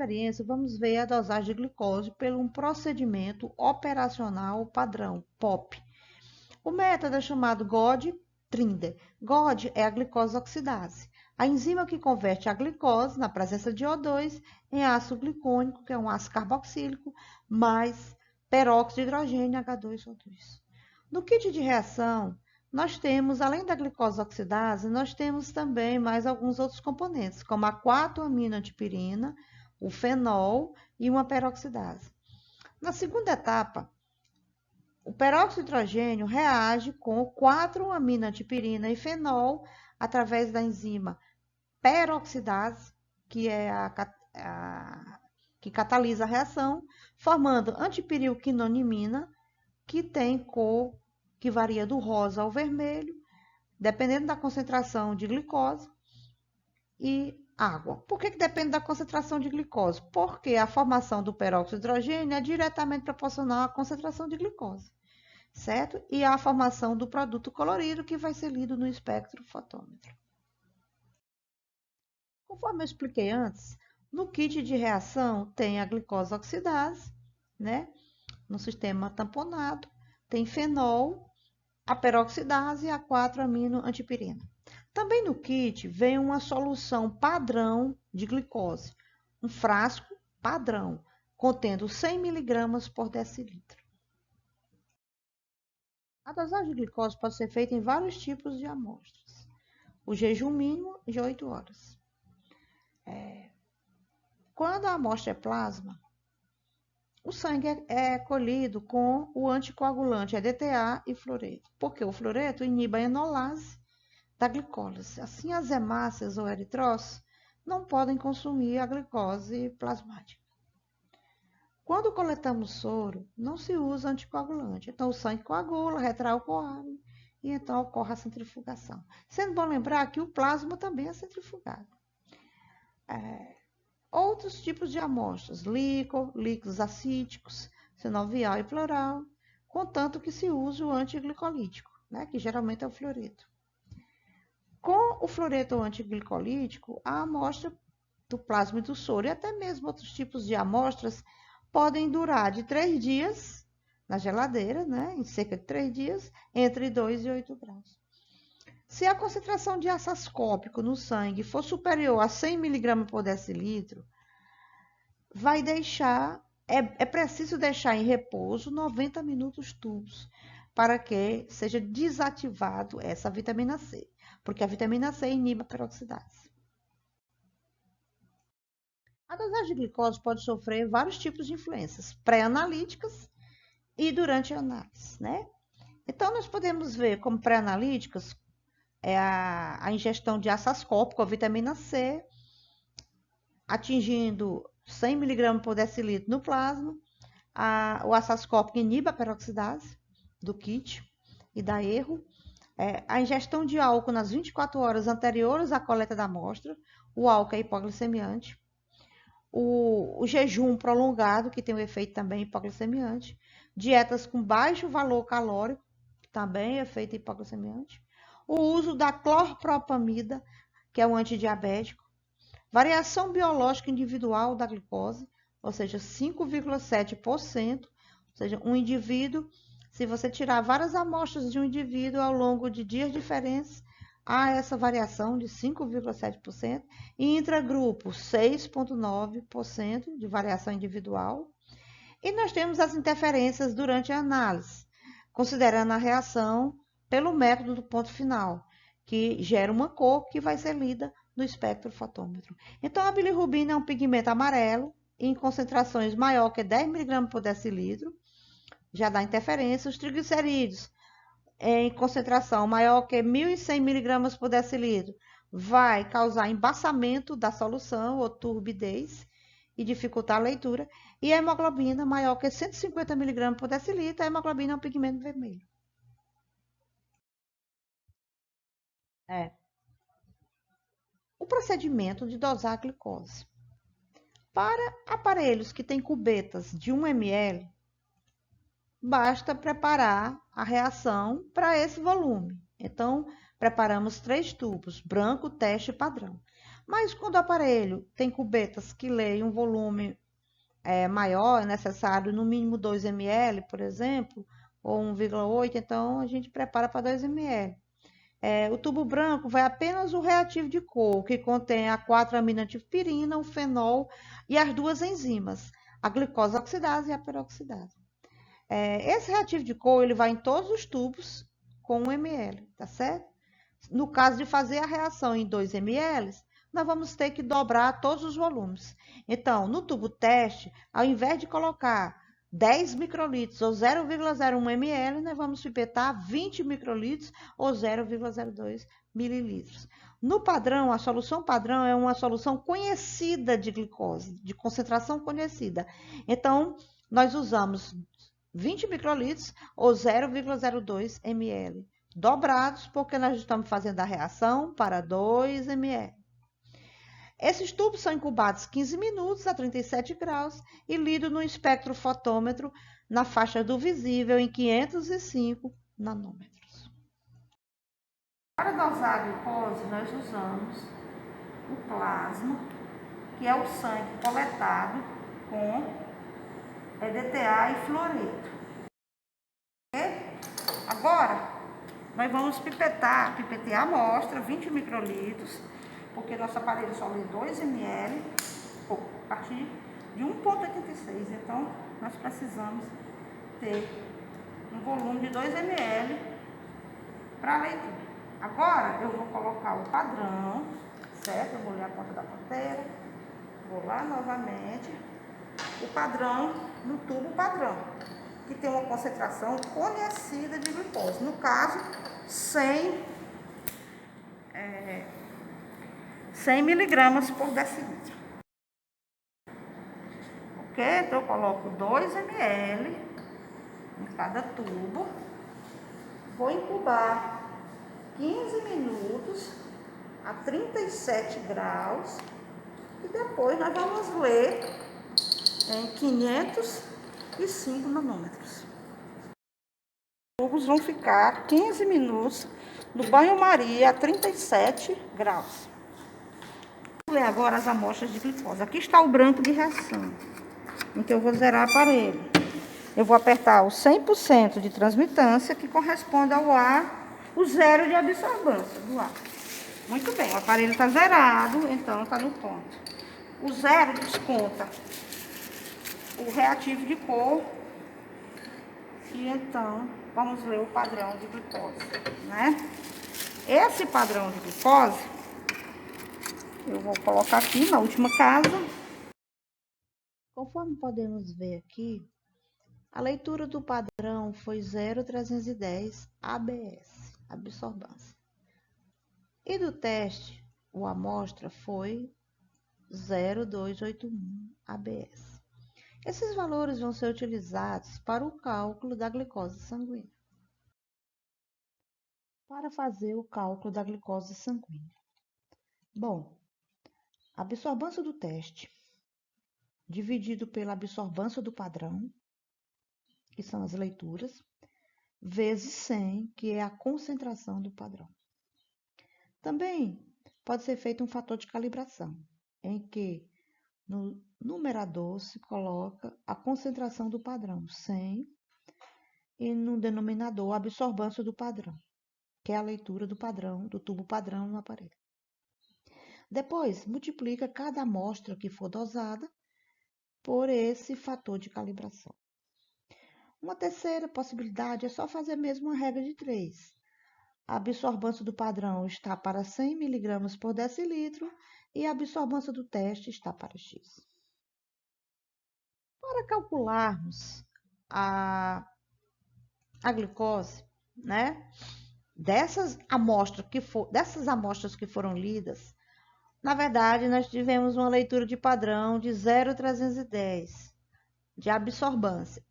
experiência, vamos ver a dosagem de glicose pelo um procedimento operacional padrão, POP. O método é chamado GOD-Trinder. GOD é a glicose oxidase, a enzima que converte a glicose, na presença de O2, em ácido glicônico, que é um ácido carboxílico, mais peróxido de hidrogênio, H2O2. No kit de reação, nós temos, além da glicose oxidase, nós temos também mais alguns outros componentes, como a 4-aminoantipirina, o fenol e uma peroxidase. Na segunda etapa, o peróxido de hidrogênio reage com 4-aminoantipirina e fenol através da enzima peroxidase, que é que catalisa a reação, formando antipirilquinonimina, que tem cor que varia do rosa ao vermelho, dependendo da concentração de glicose e água. Por que depende da concentração de glicose? Porque a formação do peróxido de hidrogênio é diretamente proporcional à concentração de glicose, certo? E a formação do produto colorido, que vai ser lido no espectrofotômetro. Conforme eu expliquei antes, no kit de reação tem a glicose oxidase, né? No sistema tamponado, tem fenol, a peroxidase e a 4-aminoantipirina. Também no kit vem uma solução padrão de glicose, um frasco padrão, contendo 100 mg por decilitro. A dosagem de glicose pode ser feita em vários tipos de amostras. O jejum mínimo de 8 horas. Quando a amostra é plasma, o sangue é colhido com o anticoagulante EDTA e fluoreto, porque o fluoreto inibe a enolase da glicólise. Assim, as hemácias ou eritrócitos não podem consumir a glicose plasmática. Quando coletamos soro, não se usa anticoagulante. Então, o sangue coagula, retrai o coágulo e então ocorre a centrifugação. Sendo bom lembrar que o plasma também é centrifugado. Outros tipos de amostras, líquidos acíticos, sinovial e pleural, contanto que se use o antiglicolítico, né, que geralmente é o fluoreto. Com o fluoreto antiglicolítico, a amostra do plasma e do soro, e até mesmo outros tipos de amostras, podem durar de 3 dias na geladeira, né, em cerca de 3 dias, entre 2 e 8 graus. Se a concentração de ácido ascórbico no sangue for superior a 100 mg por decilitro, é preciso deixar em repouso 90 minutos tubos para que seja desativado essa vitamina C, porque a vitamina C inibe a peroxidase. A dosagem de glicose pode sofrer vários tipos de influências pré-analíticas e durante a análise, né? Então, nós podemos ver como pré-analíticas a ingestão de ácido ascórbico, a vitamina C, atingindo 100 mg por decilitro no plasma. O ácido ascórbico inibe a peroxidase do kit e dá erro. A ingestão de álcool nas 24 horas anteriores à coleta da amostra. O álcool é hipoglicemiante. O jejum prolongado, que tem um efeito também hipoglicemiante. Dietas com baixo valor calórico, também é efeito hipoglicemiante. O uso da clorpropamida, que é um antidiabético. Variação biológica individual da glicose, ou seja, 5,7%. Ou seja, um indivíduo, se você tirar várias amostras de um indivíduo ao longo de dias diferentes, há essa variação de 5,7%. E intragrupo, 6,9% de variação individual. E nós temos as interferências durante a análise, considerando a reação pelo método do ponto final, que gera uma cor que vai ser lida no espectrofotômetro. Então, a bilirrubina é um pigmento amarelo, em concentrações maior que 10 mg por decilitro, já dá interferência. Os triglicerídeos, em concentração maior que 1.100 mg por decilitro, vai causar embaçamento da solução ou turbidez e dificultar a leitura. E a hemoglobina, maior que 150 mg por decilitro, a hemoglobina é um pigmento vermelho. O procedimento de dosar a glicose. Para aparelhos que têm cubetas de 1 ml, basta preparar a reação para esse volume. Então, preparamos 3 tubos, branco, teste e padrão. Mas quando o aparelho tem cubetas que leem um volume maior, é necessário no mínimo 2 ml, por exemplo, ou 1,8, então a gente prepara para 2 ml. O tubo branco vai apenas o reativo de cor, que contém a 4-aminoantifpirina, o fenol e as duas enzimas, a glicose oxidase e a peroxidase. Esse reativo de cor ele vai em todos os tubos com 1 ml, tá certo? No caso de fazer a reação em 2 ml, nós vamos ter que dobrar todos os volumes. Então, no tubo teste, ao invés de colocar 10 microlitros ou 0,01 ml, nós vamos pipetar 20 microlitros ou 0,02 mililitros. No padrão, a solução padrão é uma solução conhecida de glicose, de concentração conhecida. Então, nós usamos 20 microlitros ou 0,02 ml, dobrados, porque nós estamos fazendo a reação para 2 ml. Esses tubos são incubados 15 minutos a 37 graus e lidos no espectrofotômetro na faixa do visível em 505 nanômetros. Para dosar a glicose, nós usamos o plasma, que é o sangue coletado com EDTA e fluoreto. Agora, nós vamos pipetear a amostra, 20 microlitros, porque nosso aparelho só lê 2 ml, a partir de 1,86. Então, nós precisamos ter um volume de 2 ml para a leitura. Agora, eu vou colocar o padrão, certo? Eu vou ler a ponta da ponteira, vou lá novamente, o padrão no tubo padrão, que tem uma concentração conhecida de glicose. No caso, 100 miligramas por decilitro. Ok? Então, eu coloco 2 ml em cada tubo. Vou incubar 15 minutos a 37 graus. E depois nós vamos ler em 505 nanômetros. Os tubos vão ficar 15 minutos no banho-maria a 37 graus. Vamos ler agora as amostras de glicose. Aqui está o branco de reação, em que eu vou zerar o aparelho. Eu vou apertar o 100% de transmitância, que corresponde ao ar, o zero de absorvância do ar. Muito bem, o aparelho está zerado, então está no ponto. O zero desconta o reativo de cor. E então, vamos ler o padrão de glicose, né? Esse padrão de glicose, eu vou colocar aqui na última casa. Conforme podemos ver aqui, a leitura do padrão foi 0,310 ABS, absorvância. E do teste, a amostra foi 0,281 ABS. Esses valores vão ser utilizados para o cálculo da glicose sanguínea. Para fazer o cálculo da glicose sanguínea. Bom, a absorvância do teste, dividido pela absorvância do padrão, que são as leituras, vezes 100, que é a concentração do padrão. Também pode ser feito um fator de calibração, em que no numerador se coloca a concentração do padrão, 100, e no denominador a absorvância do padrão, que é a leitura do padrão, do tubo padrão no aparelho. Depois, multiplica cada amostra que for dosada por esse fator de calibração. Uma terceira possibilidade é só fazer mesmo uma regra de 3. A absorvância do padrão está para 100 mg por decilitro e a absorvância do teste está para X. Para calcularmos a glicose, né, dessas amostras que foram lidas, na verdade, nós tivemos uma leitura de padrão de 0,310 de absorvância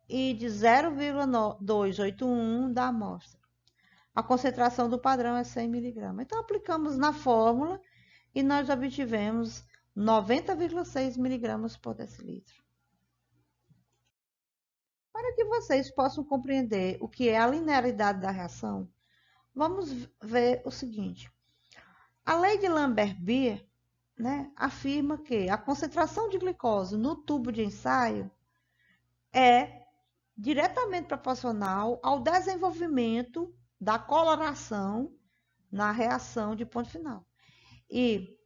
e de 0,281 da amostra. A concentração do padrão é 100 mg. Então, aplicamos na fórmula e nós obtivemos 90,6 mg por decilitro. Para que vocês possam compreender o que é a linearidade da reação, vamos ver o seguinte. A lei de Lambert-Beer né, afirma que a concentração de glicose no tubo de ensaio é diretamente proporcional ao desenvolvimento da coloração na reação de ponto final. E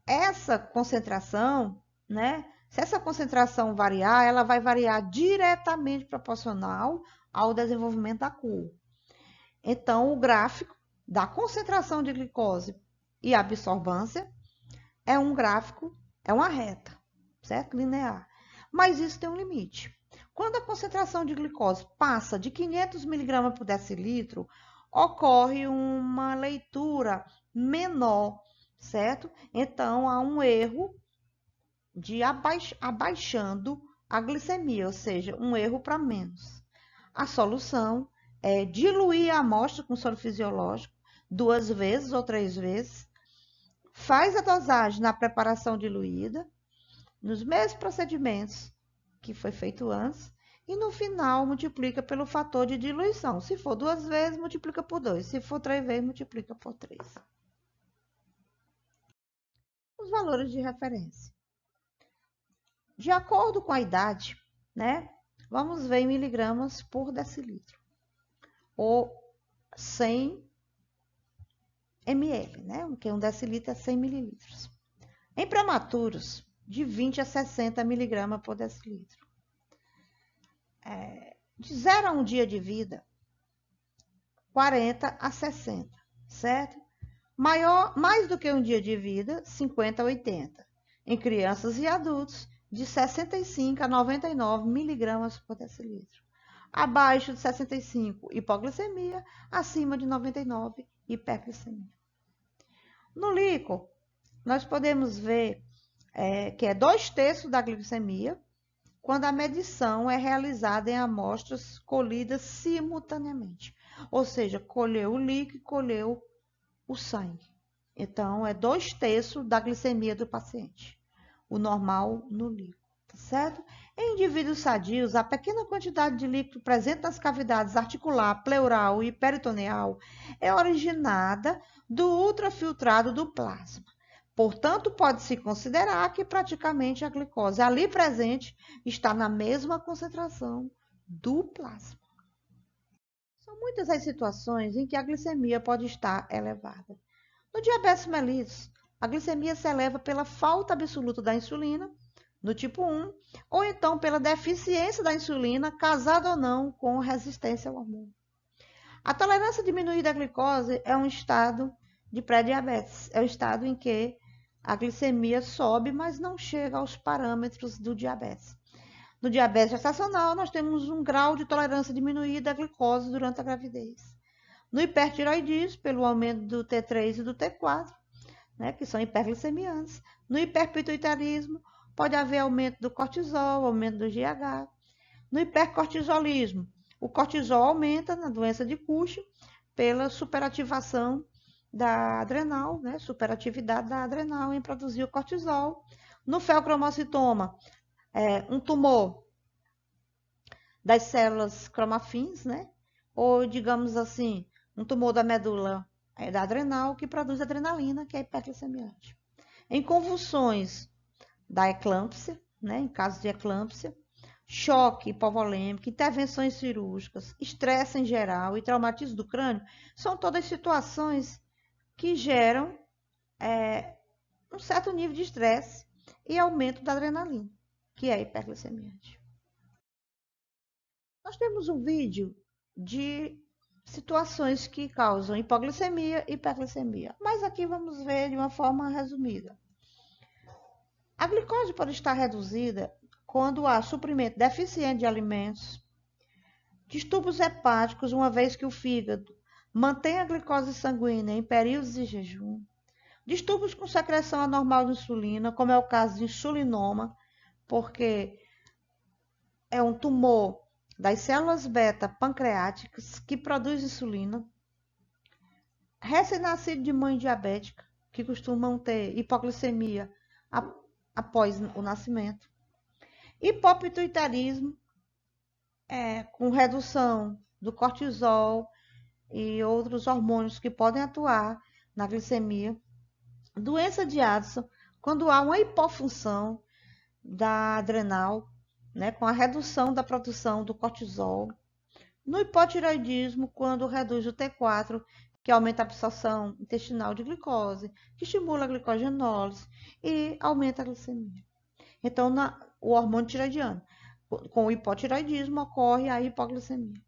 essa concentração, né, se essa concentração variar, ela vai variar diretamente proporcional ao desenvolvimento da cor. Então, o gráfico da concentração de glicose e absorvância é um gráfico, é uma reta, certo? Linear. Mas isso tem um limite. Quando a concentração de glicose passa de 500 mg por decilitro, ocorre uma leitura menor, certo? Então, há um erro de abaixando a glicemia, ou seja, um erro para menos. A solução é diluir a amostra com soro fisiológico 2 vezes ou 3 vezes, faz a dosagem na preparação diluída, nos mesmos procedimentos que foi feito antes, e no final multiplica pelo fator de diluição. Se for 2 vezes, multiplica por 2. Se for 3 vezes, multiplica por 3. Os valores de referência. De acordo com a idade, né, vamos ver em miligramas por decilitro, ou 100 ml, né, porque um decilitro é 100 mililitros. Em prematuros, de 20 a 60 miligramas por decilitro. De 0 a 1 dia de vida, 40 a 60, certo? Mais do que um dia de vida, 50 a 80. Em crianças e adultos, de 65 a 99 miligramas por decilitro. Abaixo de 65, hipoglicemia. Acima de 99, hiperglicemia. No líquor, nós podemos ver que é 2/3 da glicemia, quando a medição é realizada em amostras colhidas simultaneamente. Ou seja, colheu o líquido e colheu o sangue. Então, é 2/3 da glicemia do paciente. O normal no líquido, tá certo? Em indivíduos sadios, a pequena quantidade de líquido presente nas cavidades articular, pleural e peritoneal é originada do ultrafiltrado do plasma. Portanto, pode-se considerar que praticamente a glicose ali presente está na mesma concentração do plasma. São muitas as situações em que a glicemia pode estar elevada. No diabetes mellitus, a glicemia se eleva pela falta absoluta da insulina, no tipo 1, ou então pela deficiência da insulina, casada ou não com resistência ao hormônio. A tolerância diminuída à glicose é um estado de pré-diabetes, é o estado em que a glicemia sobe, mas não chega aos parâmetros do diabetes. No diabetes gestacional, nós temos um grau de tolerância diminuída à glicose durante a gravidez. No hipertiroidismo, pelo aumento do T3 e do T4, né, que são hiperglicemiantes. No hiperpituitarismo, pode haver aumento do cortisol, aumento do GH. No hipercortisolismo, o cortisol aumenta na doença de Cushing pela superativação da adrenal, né, superatividade da adrenal em produzir o cortisol. No feocromocitoma, um tumor das células cromafins, né, ou digamos assim, um tumor da medula da adrenal que produz adrenalina, que é hiperglicemiante. Em convulsões da eclâmpsia, né, em casos de eclâmpsia, choque hipovolêmico, intervenções cirúrgicas, estresse em geral e traumatismo do crânio, são todas situações que geram um certo nível de estresse e aumento da adrenalina, que é hiperglicemiante. Nós temos um vídeo de situações que causam hipoglicemia e hiperglicemia, mas aqui vamos ver de uma forma resumida. A glicose pode estar reduzida quando há suprimento deficiente de alimentos, distúrbios hepáticos, uma vez que o fígado mantém a glicose sanguínea em períodos de jejum, distúrbios com secreção anormal de insulina, como é o caso de insulinoma, porque é um tumor das células beta pancreáticas que produz insulina, recém-nascido de mãe diabética, que costumam ter hipoglicemia após o nascimento, hipopituitarismo, com redução do cortisol e outros hormônios que podem atuar na glicemia, doença de Addison, quando há uma hipofunção da adrenal, né, com a redução da produção do cortisol. No hipotireoidismo, quando reduz o T4, que aumenta a absorção intestinal de glicose, que estimula a glicogenólise e aumenta a glicemia. Então, o hormônio tireoidiano. Com o hipotireoidismo ocorre a hipoglicemia.